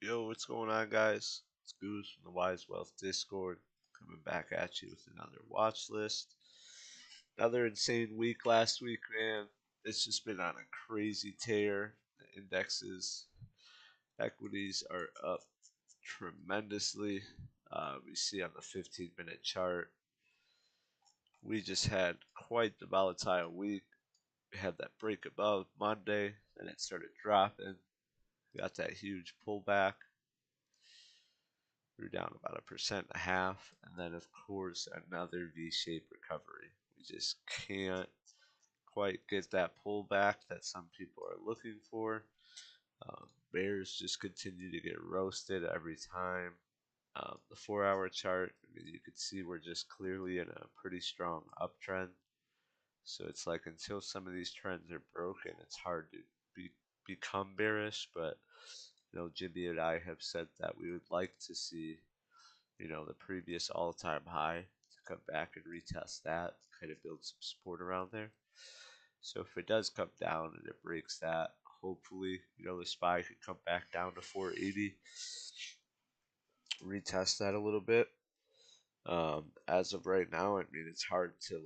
Yo, what's going on, guys? It's Goose from the Wise Wealth Discord coming back at you with another watch list. Another insane week last week, man. It's just been on a crazy tear. The indexes, equities are up tremendously. We see on the 15-minute chart, we just had quite the volatile week. We had that break above Monday, and it started dropping. We got that huge pullback. We're down about 1.5%, and then of course another V-shaped recovery. We just can't quite get that pullback that some people are looking for. Bears just continue to get roasted every time. The 4-hour chart, I mean, you can see we're just clearly in a pretty strong uptrend. So it's like until some of these trends are broken, it's hard to become bearish. But Jimmy and I have said that we would like to see the previous all-time high to come back and retest that, kind of build some support around there. So if it does come down and it breaks that, hopefully, the SPY could come back down to 480, retest that a little bit. As of right now, I mean, it's hard to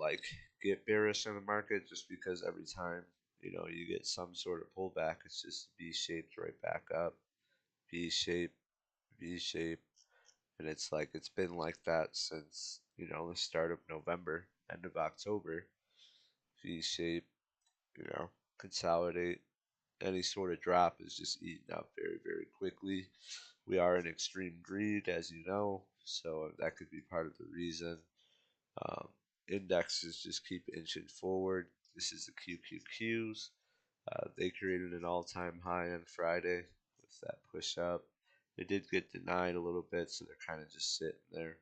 get bearish in the market just because every time you get some sort of pullback, it's just V-shaped right back up, V-shape, V-shape, and it's like it's been like that since the start of November, end of October. V-shape, consolidate. Any sort of drop is just eaten up very, very quickly. We are in extreme greed, as you know, so that could be part of the reason. Um, Indexes just keep inching forward. This is the QQQs. They created an all-time high on Friday with that push up. They did get denied a little bit, so they're kind of just sitting there.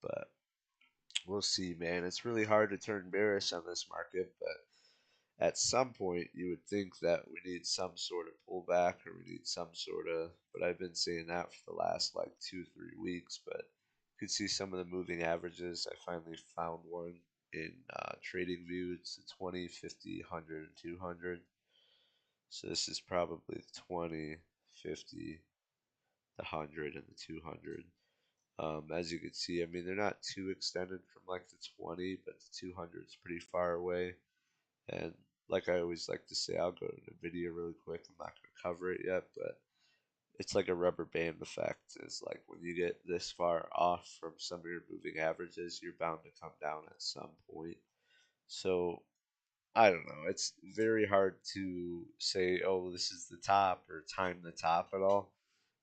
But we'll see, man. It's really hard to turn bearish on this market, but at some point you would think that we need some sort of pullback or we need some sort of, but I've been saying that for the last like 2-3 weeks. But you can see some of the moving averages. I finally found one in trading view. It's the 20, 50, 100, and 200. So this is probably the 20, 50, the 100, and the 200. As you can see, I mean, they're not too extended from like the 20, but the 200 is pretty far away. And like I always like to say, I'll go to the video really quick. I'm not going to cover it yet, but it's like a rubber band effect. It's like when you get this far off from some of your moving averages, you're bound to come down at some point. So I don't know. It's very hard to say, oh, this is the top or time the top at all.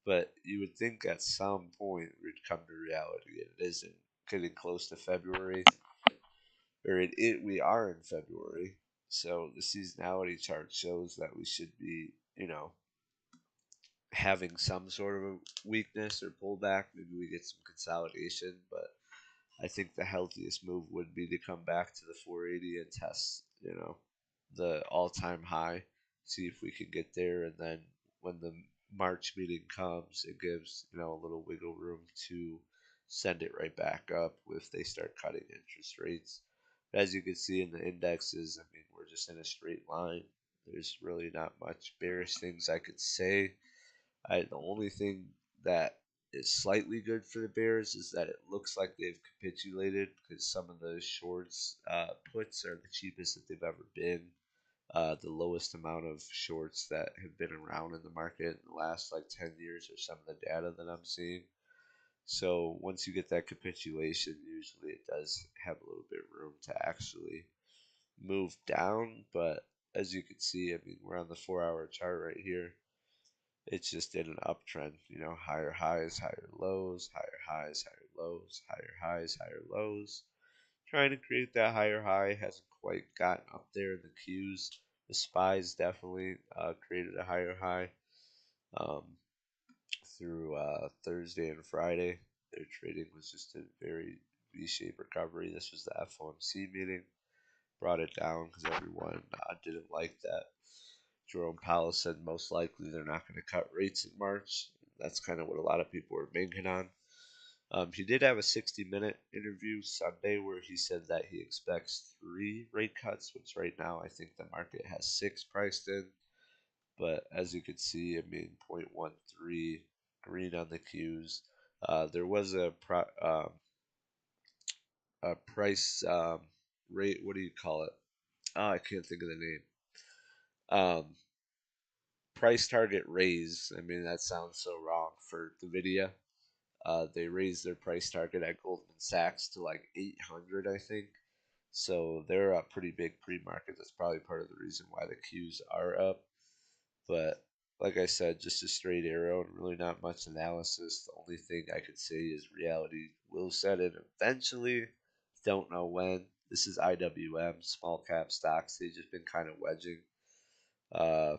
But you would think at some point we'd come to reality. It isn't getting close to February, or we are in February. So the seasonality chart shows that we should be, having some sort of a weakness or pullback. Maybe we get some consolidation, but I think the healthiest move would be to come back to the 480 and test, the all-time high, see if we can get there, and then when the March meeting comes, it gives a little wiggle room to send it right back up if they start cutting interest rates. As you can see in the indexes, I mean, we're just in a straight line. There's really not much bearish things I could say. The only thing that is slightly good for the Bears is that it looks like they've capitulated because some of those shorts puts are the cheapest that they've ever been. The lowest amount of shorts that have been around in the market in the last like 10 years are some of the data that I'm seeing. So once you get that capitulation, usually it does have a little bit of room to actually move down. But as you can see, I mean, we're on the 4-hour chart right here. It's just in an uptrend, higher highs, higher lows, higher highs, higher lows, higher highs, higher lows. Trying to create that higher high, hasn't quite gotten up there in the Qs. The SPYs definitely created a higher high um, through Thursday and Friday. Their trading was just a very V-shaped recovery. This was the FOMC meeting. Brought it down because everyone didn't like that. Jerome Powell said most likely they're not going to cut rates in March. That's kind of what a lot of people were banking on. He did have a 60-minute interview Sunday where he said that he expects 3 rate cuts, which right now I think the market has 6 priced in. But as you can see, I mean, 0.13 green on the Qs. There was a price rate. What do you call it? Oh, I can't think of the name. Um, Price target raise. I mean, that sounds so wrong for the video. They raised their price target at Goldman Sachs to like 800, I think. So they're a pretty big pre-market. That's probably part of the reason why the Qs are up. But like I said, just a straight arrow and really not much analysis. The only thing I could say is reality will set in eventually. Don't know when. This is IWM, small cap stocks. They've just been kind of wedging. Uh,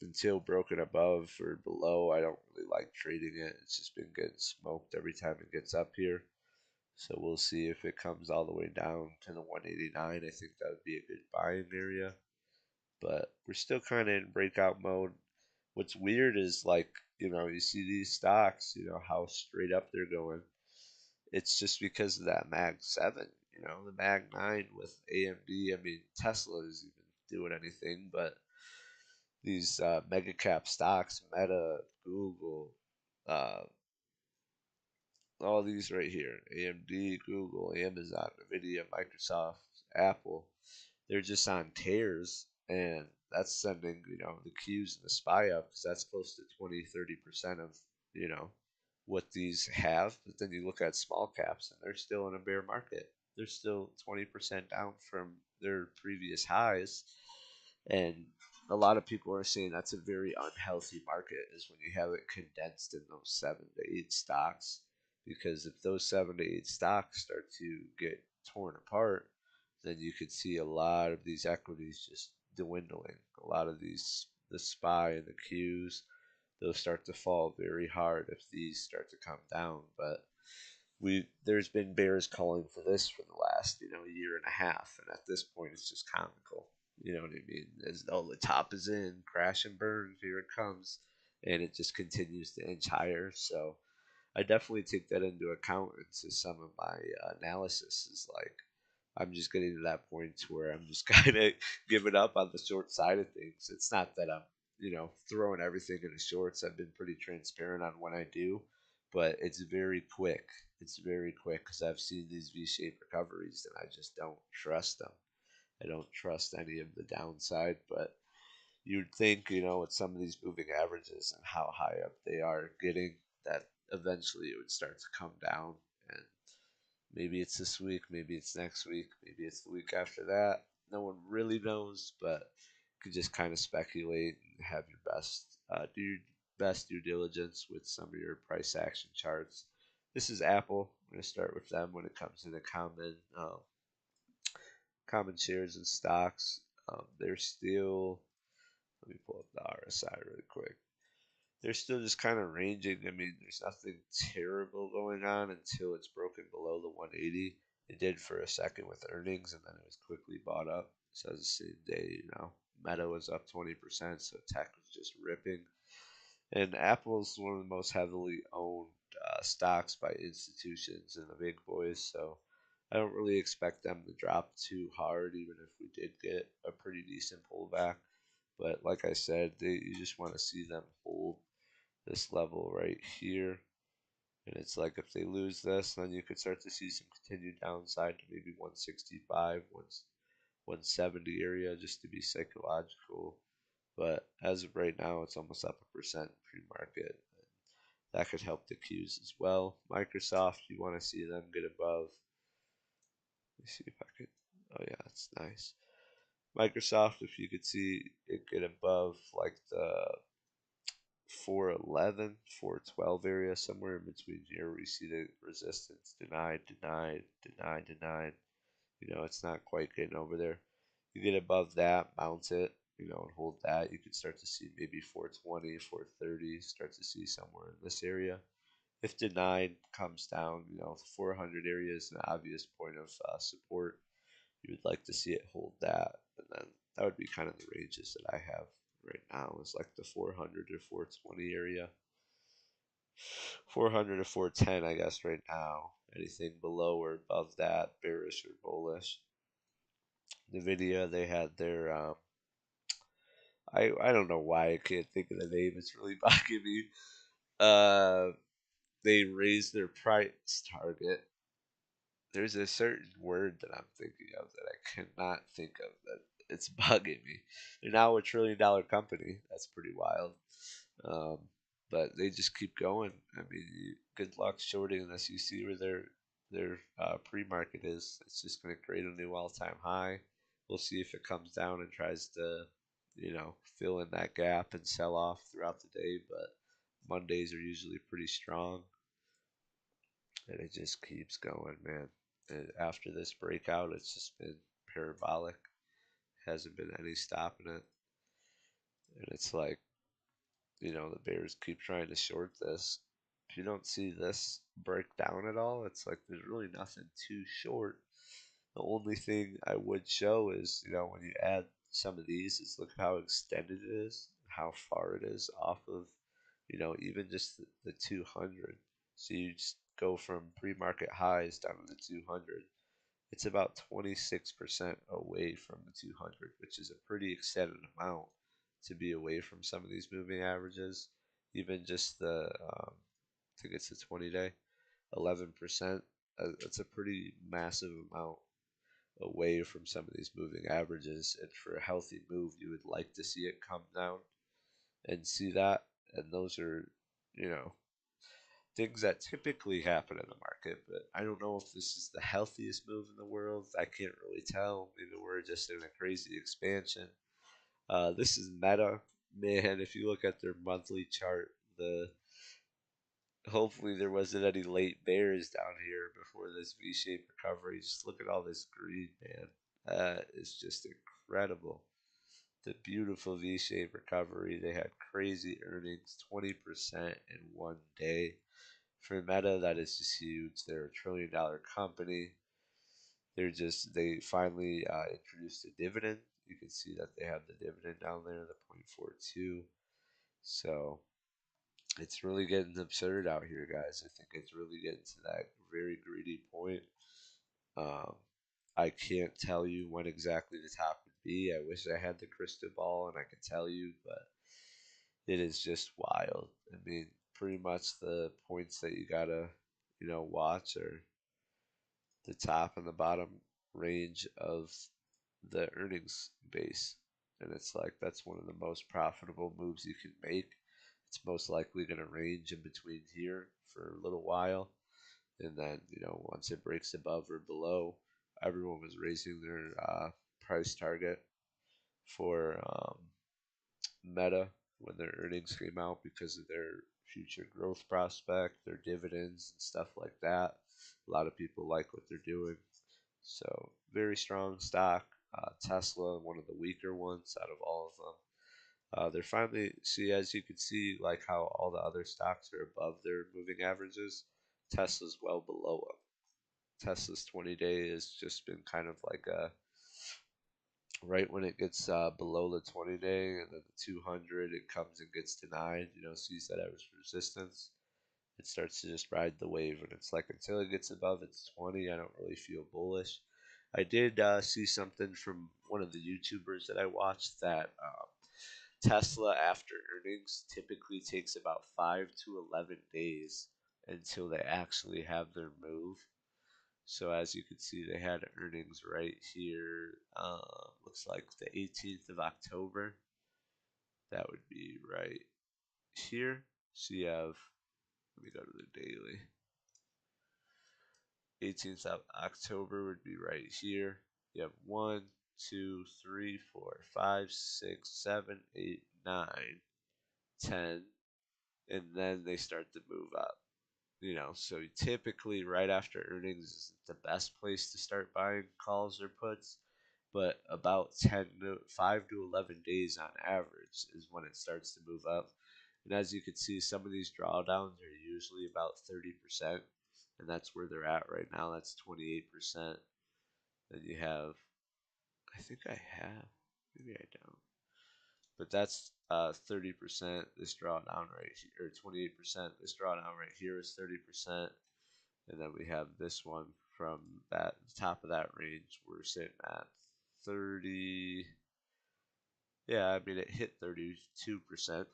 until broken above or below, I don't really like trading it. It's just been getting smoked every time it gets up here. So we'll see if it comes all the way down to the 189. I think that would be a good buying area. But we're still kind of in breakout mode. What's weird is like, you see these stocks, how straight up they're going. It's just because of that Mag 7, the Mag 9 with AMD. I mean, Tesla isn't even doing anything, but these mega cap stocks, Meta, Google, uh, all these right here, AMD, Google, Amazon, Nvidia, Microsoft, Apple, they're just on tears, and that's sending the Qs and the SPY up because that's close to 20-30% of you know what these have. But then you look at small caps, and they're still in a bear market. They're still 20% down from their previous highs, and a lot of people are saying that's a very unhealthy market is when you have it condensed in those 7 to 8 stocks. Because if those 7 to 8 stocks start to get torn apart, then you could see a lot of these equities just dwindling. A lot of these, the SPY and the Qs, they'll start to fall very hard if these start to come down. But there's been bears calling for this for the last year and a half, and at this point it's just comical. You know what I mean? As though the top is in, crash and burn, here it comes, and it just continues to inch higher. So I definitely take that into account into some of my analysis. Is like I'm just getting to that point where I'm just kind of giving up on the short side of things. It's not that I'm throwing everything in the shorts. I've been pretty transparent on when I do, but it's very quick. It's very quick because I've seen these V-shaped recoveries and I just don't trust them. I don't trust any of the downside, but you'd think, with some of these moving averages and how high up they are getting, that eventually it would start to come down. And maybe it's this week, maybe it's next week, maybe it's the week after that. No one really knows, but you could just kind of speculate and have your do your best due diligence with some of your price action charts. This is Apple. I'm going to start with them when it comes to the common shares and stocks. They're still. Let me pull up the RSI really quick. They're still just kind of ranging. I mean, there's nothing terrible going on until it's broken below the 180. It did for a second with earnings, and then it was quickly bought up. So the same day, Meta was up 20%, so tech was just ripping. And Apple's one of the most heavily owned stocks by institutions and the big boys, so I don't really expect them to drop too hard, even if we did get a pretty decent pullback. But like I said, you just want to see them hold this level right here. And it's like if they lose this, then you could start to see some continued downside to maybe 165, 170 area just to be psychological. But as of right now, it's almost up 1% pre-market. That could help the Qs as well. Microsoft, you want to see them get above. Let me see if I could. Oh yeah, that's nice. Microsoft, if you could see it get above like the 411, 412 area, somewhere in between here, we see the resistance denied, denied, denied, denied. It's not quite getting over there. You get above that, mount it, and hold that. You could start to see maybe 420, 430, start to see somewhere in this area. If denied comes down, 400 area is an obvious point of support. You would like to see it hold that, and then that would be kind of the ranges that I have right now is like the 400 to 420 area. 400 to 410, I guess, right now. Anything below or above that, bearish or bullish. Nvidia, they had their I don't know why I can't think of the name. It's really bugging me. Uh, they raised their price target. There's a certain word that I'm thinking of that I cannot think of that it's bugging me. They're now a $1 trillion company. That's pretty wild. Um, but they just keep going. I mean, good luck shorting unless you see where their pre-market is. It's just going to create a new all-time high. We'll see if it comes down and tries to, fill in that gap and sell off throughout the day. But Mondays are usually pretty strong, and it just keeps going, man. And after this breakout, it's just been parabolic. Hasn't been any stopping it, and it's like the Bears keep trying to short this. If you don't see this break down at all, it's like there's really nothing too short. The only thing I would show is, when you add some of these, is look how extended it is, how far it is off of, even just the 200. So you just go from pre-market highs down to the 200. It's about 26% away from the 200, which is a pretty extended amount to be away from some of these moving averages. Even just I think it's the 20-day, 11%. That's a pretty massive amount away from some of these moving averages. And for a healthy move, you would like to see it come down and see that. And those are, you know, things that typically happen in the market, but I don't know if this is the healthiest move in the world. I can't really tell. Maybe we're just in a crazy expansion. This is Meta. Man, if you look at their monthly chart, the hopefully there wasn't any late bears down here before this V-shaped recovery. Just look at all this green, man. It's just incredible. The beautiful V-shaped recovery. They had crazy earnings, 20% in one day. For Meta, that is just huge. They're $1 trillion company. They finally introduced a dividend. You can see that they have the dividend down there, the 0.42. So it's really getting absurd out here, guys. I think it's really getting to that very greedy point. Um, I can't tell you when exactly the top would be. I wish I had the crystal ball and I could tell you, but it is just wild. I mean, pretty much the points that you gotta, watch are the top and the bottom range of the earnings base. And it's like that's one of the most profitable moves you can make. It's most likely going to range in between here for a little while. And then, once it breaks above or below, everyone was raising their price target for Meta when their earnings came out because of their future growth prospect, their dividends, and stuff like that. A lot of people like what they're doing. So, very strong stock. Tesla, one of the weaker ones out of all of them. They're finally, see, as you can see, like how all the other stocks are above their moving averages, Tesla's well below them. Tesla's 20-day has just been kind of like right when it gets below the 20-day and then the 200, it comes and gets denied, sees that as resistance. It starts to just ride the wave, and it's like until it gets above its 20, I don't really feel bullish. I did see something from one of the YouTubers that I watched that Tesla after earnings typically takes about 5 to 11 days until they actually have their move. So as you can see, they had earnings right here. Looks like the 18th of October. That would be right here. So you have, let me go to the daily. 18th of October would be right here. You have 1, 2, 3, 4, 5, 6, 7, 8, 9, 10, and then they start to move up. So typically right after earnings is the best place to start buying calls or puts, but about 5 to 11 days on average is when it starts to move up. And as you can see, some of these drawdowns are usually about 30%, and that's where they're at right now. That's 28%. Then you have, I think I have, maybe I don't, but that's 30%. This drawdown right here, or 28%. This drawdown right here is 30%, and then we have this one from that top of that range. We're sitting at 30. Yeah, I mean it hit 32%.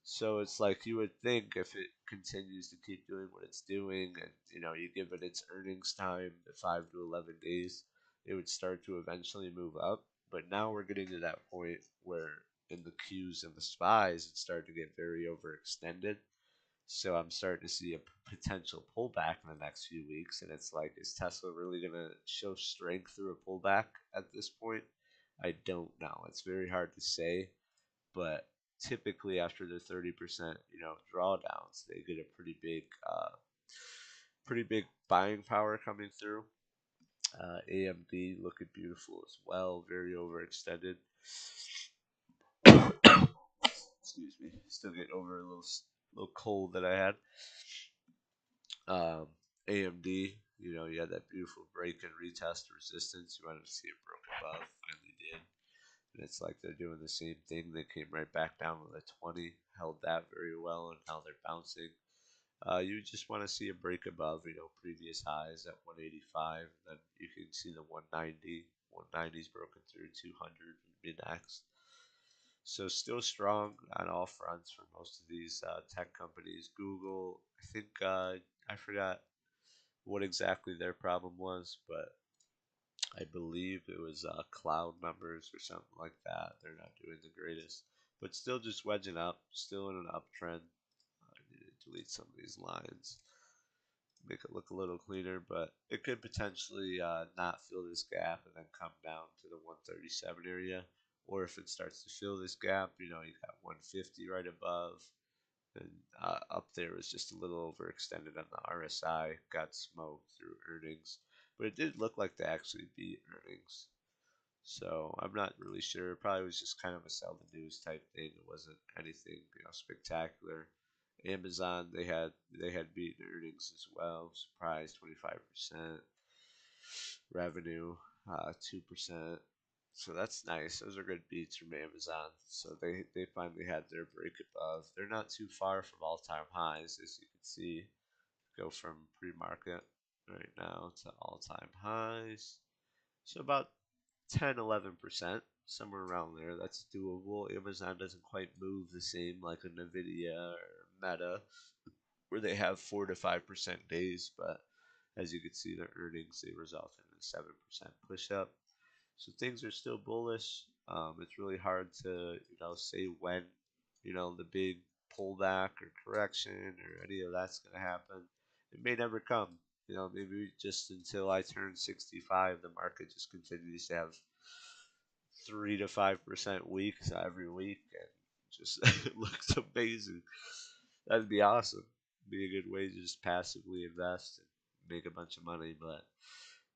So it's like you would think if it continues to keep doing what it's doing, and you give it its earnings time, the 5 to 11 days, it would start to eventually move up. But now we're getting to that point where in the Qs and the spies, it's starting to get very overextended. So I'm starting to see a potential pullback in the next few weeks, and it's like, is Tesla really gonna show strength through a pullback at this point? I don't know. It's very hard to say, but typically after the 30% drawdowns, they get a pretty big buying power coming through. AMD looking beautiful as well, very overextended. Excuse me, still getting over a little cold that I had. Um, AMD, you had that beautiful break and retest resistance. You wanted to see it broke above, finally did. And it's like they're doing the same thing. They came right back down with a 20, held that very well, and now they're bouncing. You just want to see a break above, previous highs at 185. Then you can see the 190. 190's broken through 200 mid next. So still strong on all fronts for most of these tech companies. Google, I think I forgot what exactly their problem was, but I believe it was cloud numbers or something like that. They're not doing the greatest, but still just wedging up, still in an uptrend. I need to delete some of these lines, make it look a little cleaner, but it could potentially not fill this gap and then come down to the 137 area. Or if it starts to fill this gap, you got 150 right above, and up there was just a little overextended on the RSI, got smoked through earnings, but it did look like they actually beat earnings. So I'm not really sure. It probably was just kind of a sell the news type thing. It wasn't anything spectacular. Amazon, they had beaten earnings as well. Surprise, 25% revenue, 2%. So that's nice. Those are good beats from Amazon. So they finally had their break above. They're not too far from all time highs, as you can see. Go from pre-market right now to all time highs. So about 10, 11%, somewhere around there. That's doable. Amazon doesn't quite move the same like a Nvidia or Meta, where they have 4 to 5% days, but as you can see, their earnings they result in a 7% push up. So things are still bullish. It's really hard to say when the big pullback or correction or any of that's going to happen. It may never come. Maybe just until I turn 65, the market just continues to have 3 to 5% weeks every week, and just it looks amazing. That'd be awesome. Be a good way to just passively invest and make a bunch of money, but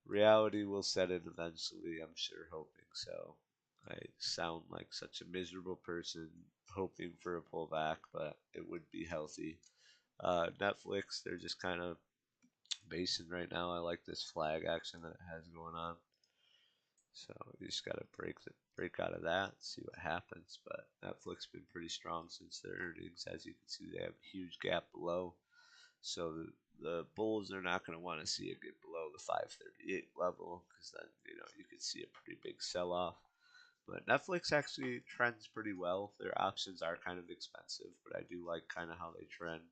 reality will set in eventually, I'm sure, hoping so. I sound like such a miserable person hoping for a pullback, but it would be healthy. Netflix, they're just kind of basing right now. I like this flag action that it has going on. So you just gotta break out of that, see what happens. But Netflix been pretty strong since their earnings. As you can see, they have a huge gap below. So the bulls are not going to want to see it get below the 538 level, because then you could see a pretty big sell off. But Netflix actually trends pretty well. Their options are kind of expensive, but I do like kind of how they trend.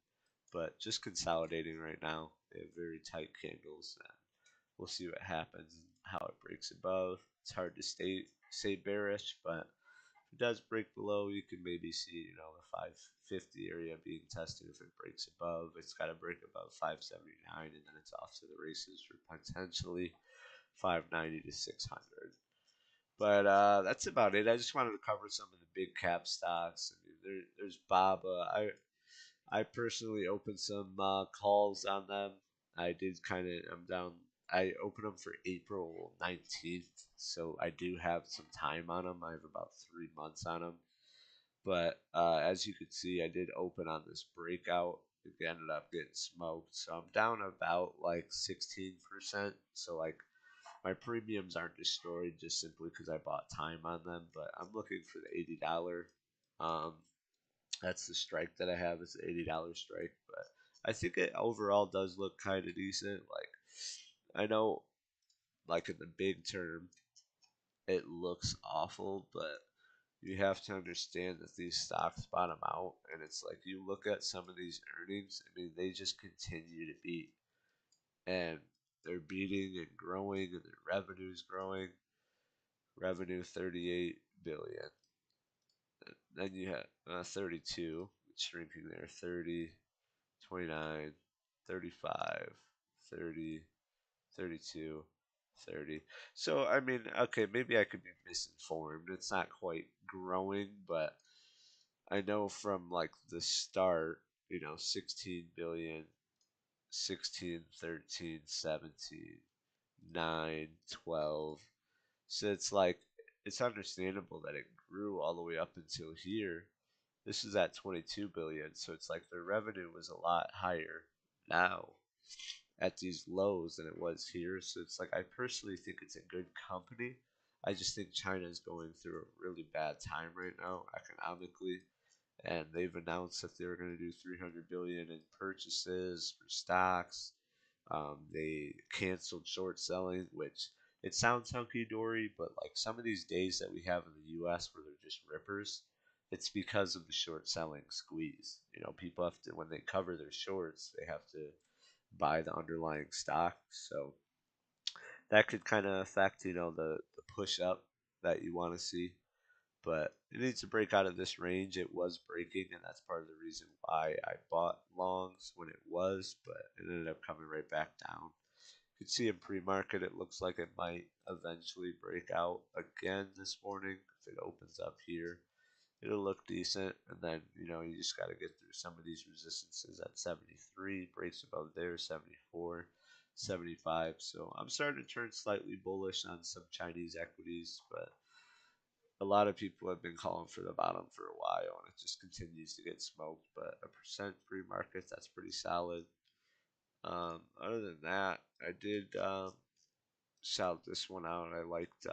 But just consolidating right now, they have very tight candles, and we'll see what happens and how it breaks above. It's hard to stay bearish, but if it does break below, you can maybe see the 550 area being tested. If it breaks above, it's got to break above 579, and then it's off to the races for potentially 590 to 600. But that's about it. I just wanted to cover some of the big cap stocks. I mean, there's Baba. I personally opened some calls on them. I did kind of. I'm down. I opened them for April 19th, so I do have some time on them. I have about 3 months on them. But as you can see, I did open on this breakout. It ended up getting smoked, so I'm down about like 16%. So like my premiums aren't destroyed just simply because I bought time on them. But I'm looking for the $80. Um, that's the strike that I have. It's the $80 strike, but I think it overall does look kind of decent. Like I know, like in the big term, it looks awful, but you have to understand that these stocks bottom out, and it's like you look at some of these earnings. I mean, they just continue to beat, and they're beating and growing, and their revenue's growing. Revenue 38 billion. Then you have 32, it's shrinking there. 30, 29, 35, 30, 32, 30. So I mean, okay, maybe I could be misinformed. It's not quite growing, but I know from like the start, 16 billion, 16, 13, 17, 9, 12. So it's like it's understandable that it grew all the way up until here. This is at 22 billion, so it's like their revenue was a lot higher now at these lows than it was here. So it's like I personally think it's a good company. I just think China is going through a really bad time right now economically, and they've announced that they're going to do 300 billion in purchases for stocks. They canceled short selling, which it sounds hunky dory, but like some of these days that we have in the U.S. where they're just rippers, it's because of the short selling squeeze. People have to, when they cover their shorts, they have to buy the underlying stock. So that could kind of affect, the push up that you want to see. But it needs to break out of this range. It was breaking, and that's part of the reason why I bought longs when it was, but it ended up coming right back down. You can see in pre-market, it looks like it might eventually break out again this morning. If it opens up here, it'll look decent, and then you just got to get through some of these resistances at 73, breaks above there, 74, 75. So I'm starting to turn slightly bullish on some Chinese equities, but a lot of people have been calling for the bottom for a while, and it just continues to get smoked. But a percent free market, that's pretty solid. Other than that, I did shout this one out. I liked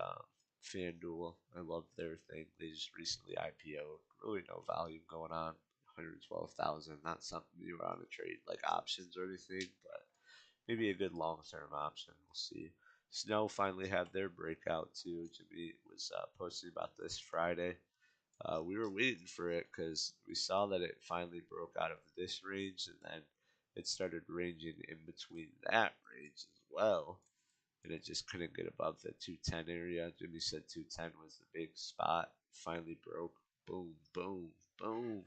FanDuel. I love their thing. They just recently IPO'd. Really no volume going on. 112,000. Not something you want to trade like options or anything, but maybe a good long-term option. We'll see. Snow finally had their breakout too. Jimmy was posting about this Friday. We were waiting for it because we saw that it finally broke out of this range, and then it started ranging in between that range as well, and it just couldn't get above the 210 area. Jimmy said 210 was the big spot. Finally broke. Boom, boom, boom.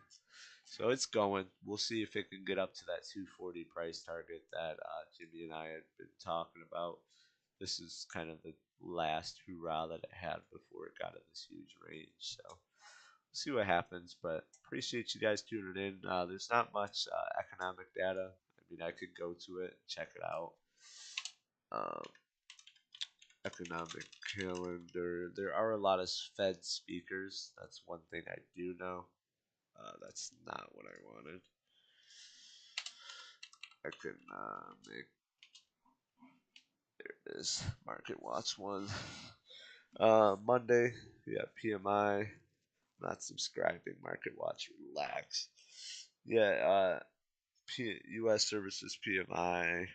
So it's going. We'll see if it can get up to that 240 price target that Jimmy and I had been talking about. This is kind of the last hurrah that it had before it got in this huge range. So we'll see what happens. But appreciate you guys tuning in. There's not much economic data. I mean, I could go to it and check it out. Um, Economic calendar. There are a lot of Fed speakers. That's one thing I do know. That's not what I wanted. Economic. There it is. Market Watch one. Monday, we got PMI. Not subscribing. Market Watch. Relax. Yeah. U.S. Services PMI.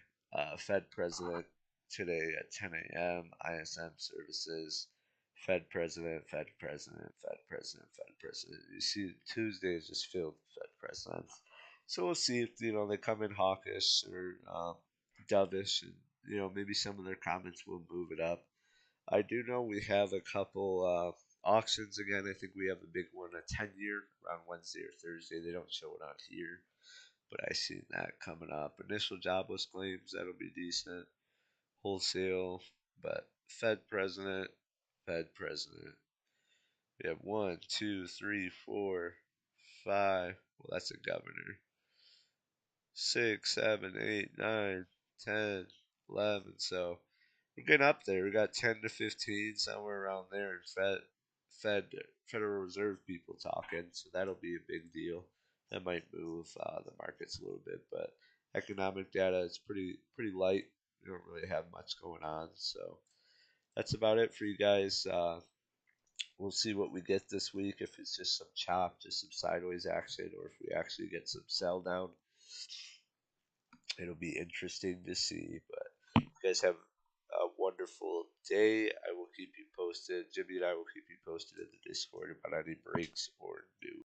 Fed President today at 10 a.m. ISM Services. Fed President, Fed President, Fed President, Fed President. You see, Tuesday is just filled with Fed Presidents. So we'll see if they come in hawkish or dovish, and maybe some of their comments will move it up. I do know we have a couple auctions again. I think we have a big one, a 10-year around Wednesday or Thursday. They don't show it on here, but I seen that coming up. Initial jobless claims, that'll be decent. Wholesale, but Fed President, Fed President. We have one, two, three, four, five. Well, that's a governor. 6, 7, 8, 9, 10, 11. So we're getting up there. We got 10 to 15, somewhere around there. And Fed, Federal Reserve people talking. So that'll be a big deal. That might move the markets a little bit, but economic data is pretty light. We don't really have much going on. So that's about it for you guys. We'll see what we get this week. If it's just some chop, just some sideways action, or if we actually get some sell down, it'll be interesting to see. But you guys have a wonderful day. I will keep you posted. Jimmy and I will keep you posted in the Discord about any breaks or news.